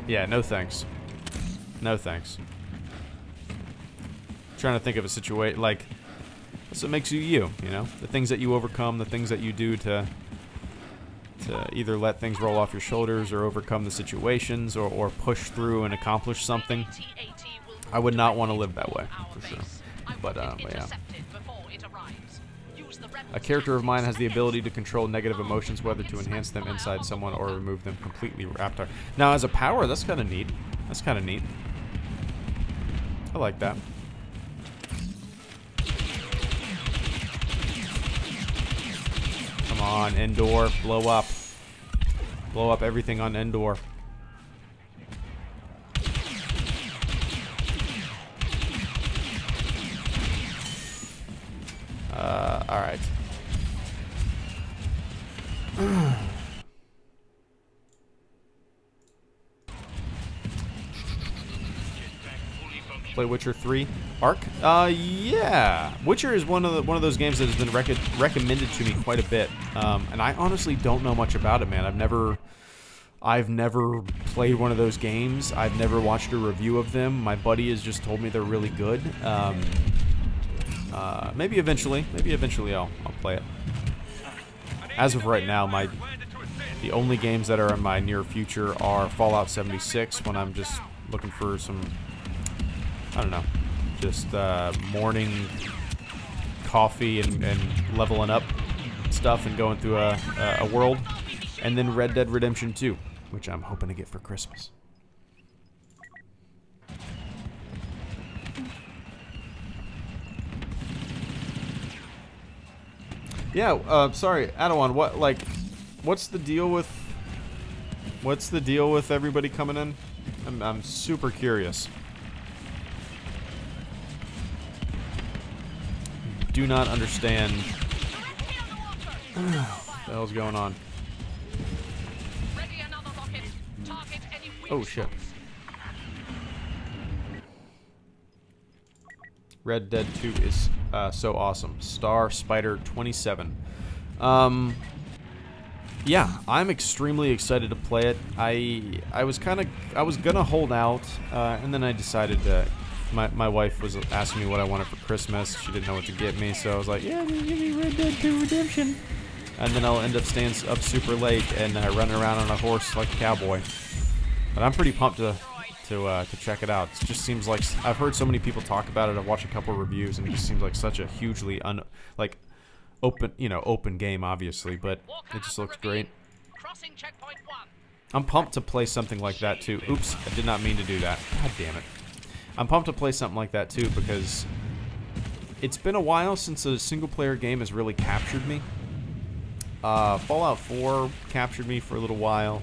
yeah, no thanks. No thanks. Trying to think of a situation like that's what makes you you know, the things that you overcome, the things that you do to either let things roll off your shoulders or overcome the situations or push through and accomplish something. I would not want to live that way, for sure. But yeah. A character of mine has the ability to control negative emotions, whether to enhance them inside someone or remove them completely. Raptor. Now, as a power, that's kind of neat. That's kind of neat. I like that. Come on, Endor. Blow up. Blow up everything on Endor. Alright. Play Witcher 3 Arc? Yeah. Witcher is one of those games that has been recommended to me quite a bit. And I honestly don't know much about it, man. I've never played one of those games. I've never watched a review of them. My buddy has just told me they're really good. Maybe eventually. Maybe eventually I'll play it. as of right now, the only games that are in my near future are Fallout 76, when I'm just looking for some, I don't know, just morning coffee and leveling up stuff and going through a world, and then Red Dead Redemption 2, which I'm hoping to get for Christmas. Yeah, sorry, Adawan, what's the deal with everybody coming in? I'm super curious. Do not understand what the hell's going on. Oh shit. Red Dead 2 is so awesome. Star Spider 27. Yeah, I'm extremely excited to play it. I was gonna hold out, and then I decided to. My wife was asking me what I wanted for Christmas. She didn't know what to get me, so I was like, yeah, just give me Red Dead 2 Redemption. And then I'll end up staying up super late and running around on a horse like a cowboy. But I'm pretty pumped to check it out. It just seems like I've heard so many people talk about it. I've watched a couple reviews, and it just seems like such a hugely open game, obviously, but it just looks great. I'm pumped to play something like that too. Oops, I did not mean to do that. God damn it. I'm pumped to play something like that too, because it's been a while since a single-player game has really captured me. Fallout 4 captured me for a little while,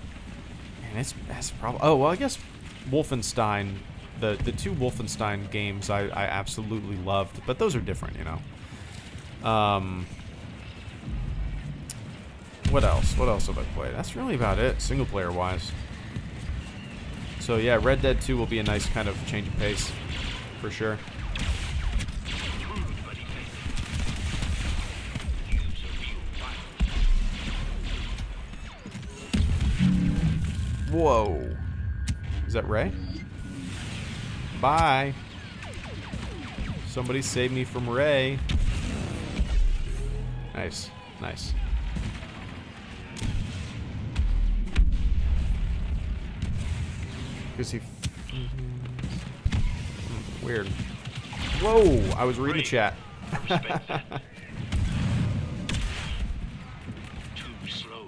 and that's probably. Oh well, I guess Wolfenstein, the two Wolfenstein games I absolutely loved, but those are different, you know. What else? What else have I played? That's really about it, single-player wise. So yeah, Red Dead 2 will be a nice kind of change of pace, for sure. Whoa. Is that Ray? Bye. Somebody save me from Ray. Nice. Nice. Because he... Weird. Whoa! I was reading the chat. Too slow.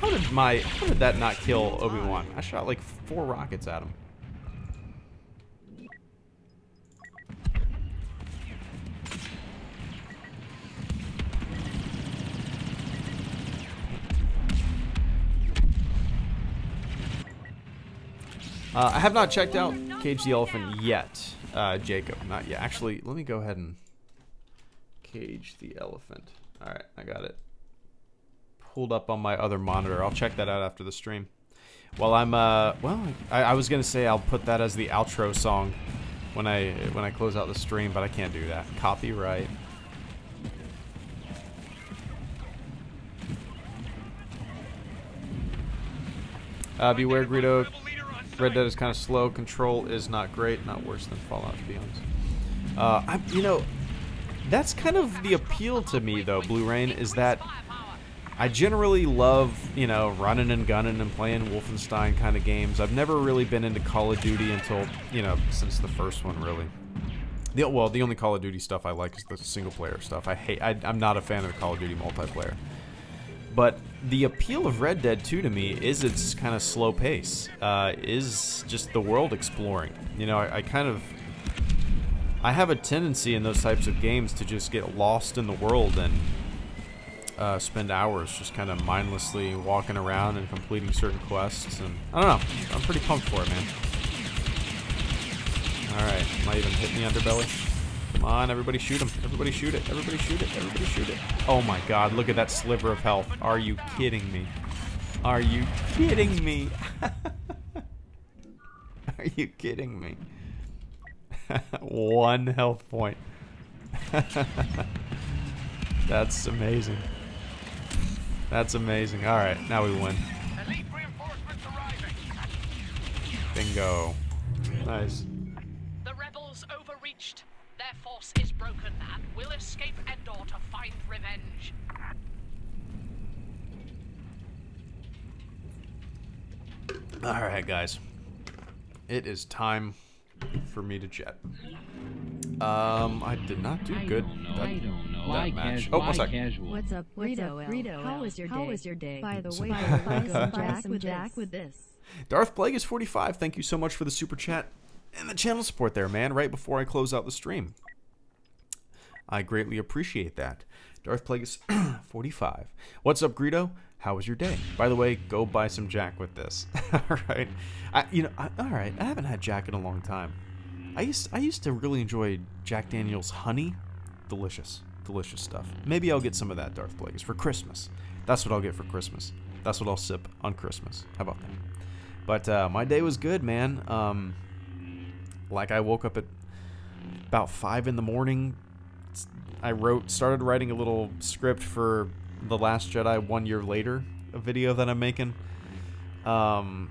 How did that not kill Obi-Wan? I shot like 4 rockets at him. I have not checked out Cage the Elephant yet, Jacob. Not yet. Actually, let me go ahead and Cage the Elephant. Alright, I got it pulled up on my other monitor. I'll check that out after the stream. While I'm, well, I was going to say I'll put that as the outro song when I close out the stream, but I can't do that. Copyright. Beware, Greedo. Red Dead is kind of slow. Control is not great. Not worse than Fallout, to be honest. You know, that's kind of the appeal to me, though, Blue Rain, is that I generally love, you know, running and gunning and playing Wolfenstein kind of games. I've never really been into Call of Duty until, you know, since the first one, really. Well, the only Call of Duty stuff I like is the single-player stuff. I'm not a fan of the Call of Duty multiplayer. But the appeal of Red Dead 2 to me is its kind of slow pace, is just the world exploring. You know, I have a tendency in those types of games to just get lost in the world and spend hours just kind of mindlessly walking around and completing certain quests. And I don't know, I'm pretty pumped for it, man. Alright, might even hit me underbelly. Come on, everybody shoot him. Everybody shoot it. Everybody shoot it. Everybody shoot it. Oh my god, look at that sliver of health. Are you kidding me? Are you kidding me? Are you kidding me? 1 health point. That's amazing. That's amazing. Alright, now we win. Elite reinforcements arriving. Bingo. Nice. The rebels overreached. Their their force is broken and will escape Endor to find revenge. All right, guys. It is time for me to jet. I did not do good. I don't know. That match. Oh, one second. What's up, Rito? How was your day? By the way, buy some Jack with this. Darth Plagueis 45, thank you so much for the super chat and the channel support there, man, right before I close out the stream. I greatly appreciate that. Darth Plagueis 45. What's up, Greedo? How was your day? By the way, go buy some Jack with this. All right. All right. I haven't had Jack in a long time. I used to really enjoy Jack Daniel's honey. Delicious. Delicious stuff. Maybe I'll get some of that, Darth Plagueis, for Christmas. That's what I'll get for Christmas. That's what I'll sip on Christmas. How about that? But my day was good, man. Like, I woke up at about 5 in the morning. I started writing a little script for The Last Jedi 1 year later, a video that I'm making. And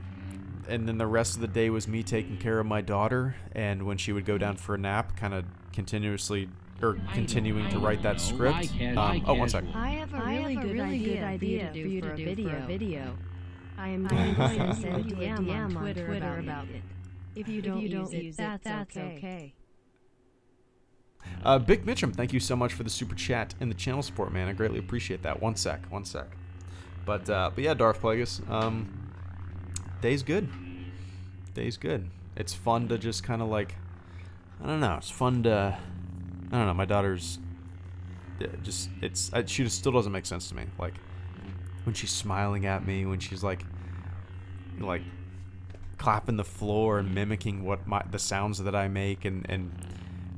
then the rest of the day was me taking care of my daughter, and when she would go down for a nap, kind of continuing to write that script. Oh, one second. I have a really good idea for you to do for a video. I am going to send you a DM on Twitter about it. If you don't use it, that's okay. Big Mitchum, thank you so much for the super chat and the channel support, man. I greatly appreciate that. One sec. But yeah, Darth Plagueis, day's good. Day's good. It's fun to just kind of like, I don't know. It's fun to, I don't know. My daughter's she just still doesn't make sense to me. Like when she's smiling at me, when she's like clapping the floor and mimicking the sounds that I make and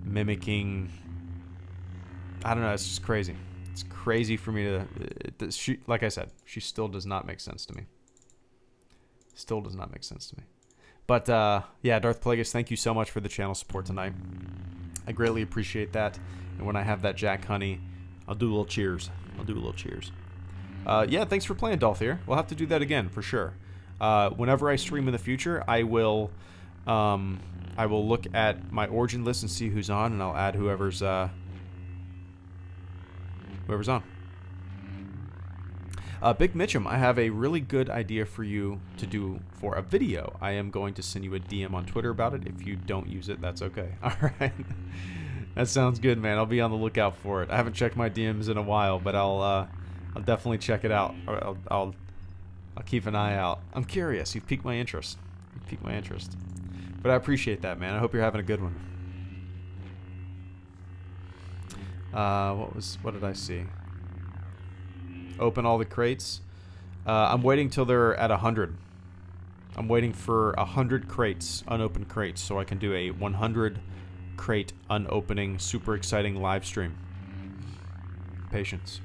mimicking. I don't know. It's just crazy. It's crazy for me to. Like I said, she still does not make sense to me. Still does not make sense to me. But yeah, Darth Plagueis, thank you so much for the channel support tonight. I greatly appreciate that. And when I have that Jack Honey, I'll do a little cheers. Yeah, thanks for playing, Dolthier. We'll have to do that again for sure. Whenever I stream in the future, I will look at my origin list and see who's on, and I'll add whoever's on. Big Mitchum, I have a really good idea for you to do for a video. I am going to send you a DM on Twitter about it. If you don't use it, that's okay. All right. That sounds good, man. I'll be on the lookout for it. I haven't checked my DMs in a while, but I'll definitely check it out. I'll keep an eye out. I'm curious. You've piqued my interest. But I appreciate that, man. I hope you're having a good one. What did I see? Open all the crates. I'm waiting till they're at 100. I'm waiting for 100 crates, unopened crates, so I can do a 100 crate unopening, super exciting live stream. Patience.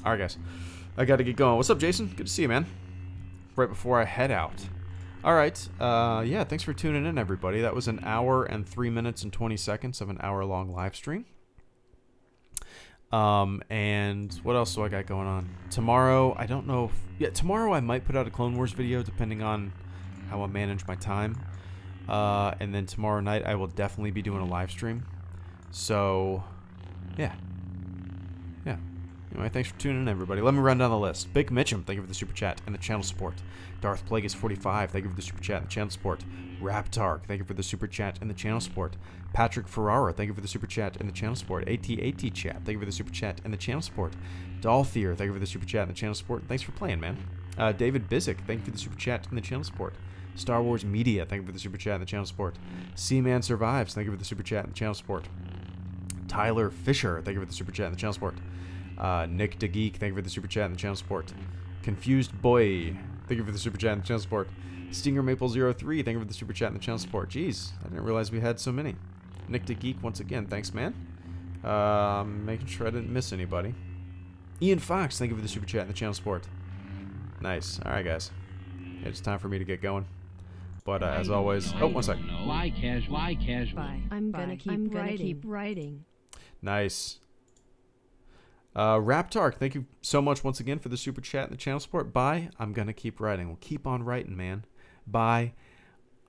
All right, guys. I got to get going. What's up, Jason? Good to see you, man. Right before I head out. All right. Yeah, thanks for tuning in, everybody. That was an hour and 3 minutes and 20 seconds of an hour-long live stream. And what else do I got going on? Tomorrow, I don't know. Tomorrow I might put out a Clone Wars video, depending on how I manage my time. And then tomorrow night, I will definitely be doing a live stream. So, yeah. Anyway, thanks for tuning in, everybody. Let me run down the list. Big Mitchum, thank you for the super chat and the channel support. Darth Plagueis 45, thank you for the super chat and the channel support. Raptark, thank you for the super chat and the channel support. Patrick Ferrara, thank you for the super chat and the channel support. AT chat, thank you for the super chat and the channel support. Dolthier, thank you for the super chat and the channel support. Thanks for playing, man. David Bizik, thank you for the super chat and the channel support. Star Wars Media, thank you for the super chat and the channel support. Seaman Survives, thank you for the super chat and the channel support. Tyler Fisher, thank you for the super chat and the channel support. Nick DeGeek, thank you for the super chat and the channel support. Confused Boy, thank you for the super chat and the channel support. Stinger Maple 03, thank you for the super chat and the channel support. Jeez, I didn't realize we had so many. Nick DeGeek, once again, thanks, man. Making sure I didn't miss anybody. Ian Fox, thank you for the super chat and the channel support. Nice. All right, guys. It's time for me to get going. But as always, oh, one second. Fly casual. I'm gonna keep writing. Nice. Raptark, thank you so much once again for the super chat and the channel support. Bye. I'm gonna keep writing. We'll keep on writing, man. by.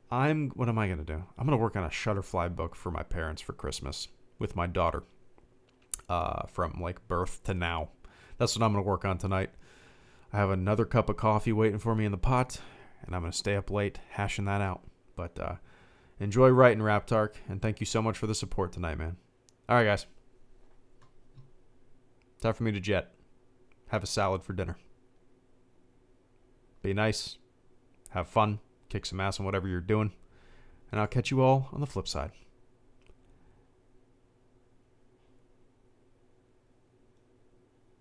What am I going to do? I'm going to work on a Shutterfly book for my parents for Christmas with my daughter. From like birth to now. That's what I'm going to work on tonight. I have another cup of coffee waiting for me in the pot, and I'm going to stay up late hashing that out. But enjoy writing, Raptark, and thank you so much for the support tonight, man. All right, guys. Time for me to jet. Have a salad for dinner. Be nice. Have fun. Kick some ass on whatever you're doing. And I'll catch you all on the flip side.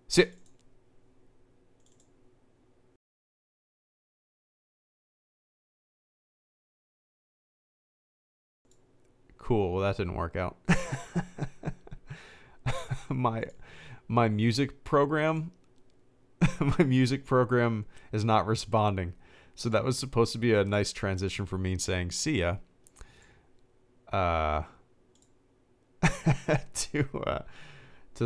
See ya. Cool. Well, that didn't work out. my music program is not responding. So that was supposed to be a nice transition for me saying see ya. To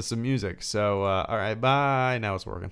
some music. So all right, bye. Now it's working.